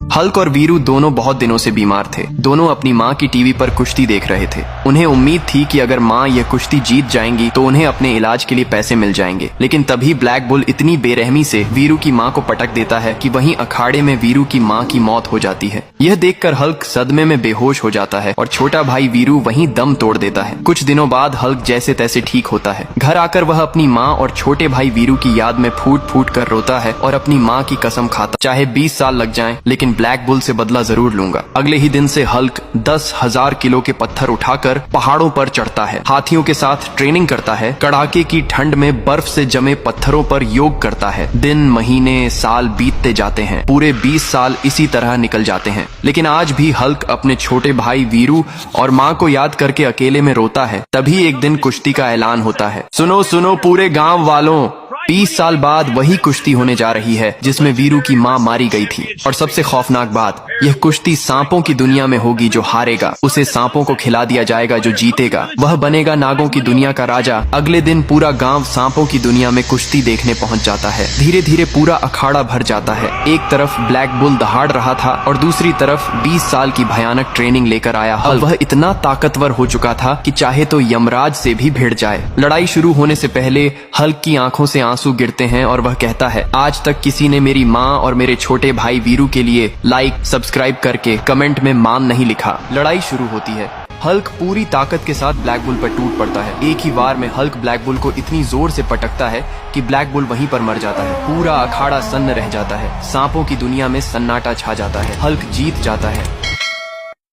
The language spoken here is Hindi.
हल्क और वीरू दोनों बहुत दिनों से बीमार थे। दोनों अपनी माँ की टीवी पर कुश्ती देख रहे थे। उन्हें उम्मीद थी कि अगर माँ यह कुश्ती जीत जाएंगी तो उन्हें अपने इलाज के लिए पैसे मिल जाएंगे। लेकिन तभी ब्लैक बुल इतनी बेरहमी से वीरू की माँ को पटक देता है कि वहीं अखाड़े में वीरू की माँ की मौत हो जाती है। यह देखकर हल्क सदमे में बेहोश हो जाता है और छोटा भाई वीरू वहीं दम तोड़ देता है। कुछ दिनों बाद हल्क जैसे तैसे ठीक होता है। घर आकर वह अपनी माँ और छोटे भाई वीरू की याद में फूट फूट कर रोता है और अपनी माँ की कसम खाता, चाहे 20 साल लग जाएं, लेकिन ब्लैक बुल से बदला जरूर लूंगा। अगले ही दिन से हल्क 10,000 किलो के पत्थर उठाकर पहाड़ों पर चढ़ता है, हाथियों के साथ ट्रेनिंग करता है, कड़ाके की ठंड में बर्फ से जमे पत्थरों पर योग करता है। दिन, महीने, साल बीतते जाते हैं। पूरे 20 साल इसी तरह निकल जाते हैं। लेकिन आज भी हल्क अपने छोटे भाई वीरू और माँ को याद करके अकेले में रोता है। तभी एक दिन कुश्ती का ऐलान होता है। सुनो सुनो पूरे गांव वालों, 20 साल बाद वही कुश्ती होने जा रही है जिसमें वीरू की माँ मारी गई थी। और सबसे खौफनाक बात, यह कुश्ती सांपों की दुनिया में होगी। जो हारेगा उसे सांपों को खिला दिया जाएगा, जो जीतेगा वह बनेगा नागों की दुनिया का राजा। अगले दिन पूरा गांव सांपों की दुनिया में कुश्ती देखने पहुंच जाता है। धीरे धीरे पूरा अखाड़ा भर जाता है। एक तरफ ब्लैक बुल दहाड़ रहा था और दूसरी तरफ 20 साल की भयानक ट्रेनिंग लेकर आया हल्क। वह इतना ताकतवर हो चुका था कि चाहे तो यमराज से भी भिड़ जाए। लड़ाई शुरू होने से पहले हल्क की आंखों से आंसू गिरते हैं और वह कहता है, आज तक किसी ने मेरी माँ और मेरे छोटे भाई वीरू के लिए लाइक, सब्सक्राइब करके कमेंट में मान नहीं लिखा। लड़ाई शुरू होती है। हल्क पूरी ताकत के साथ ब्लैक बुल पर टूट पड़ता है। एक ही वार में हल्क ब्लैक बुल को इतनी जोर से पटकता है कि ब्लैक बुल वहीं पर मर जाता है। पूरा अखाड़ा सन्न रह जाता है। सांपों की दुनिया में सन्नाटा छा जाता है। हल्क जीत जाता है।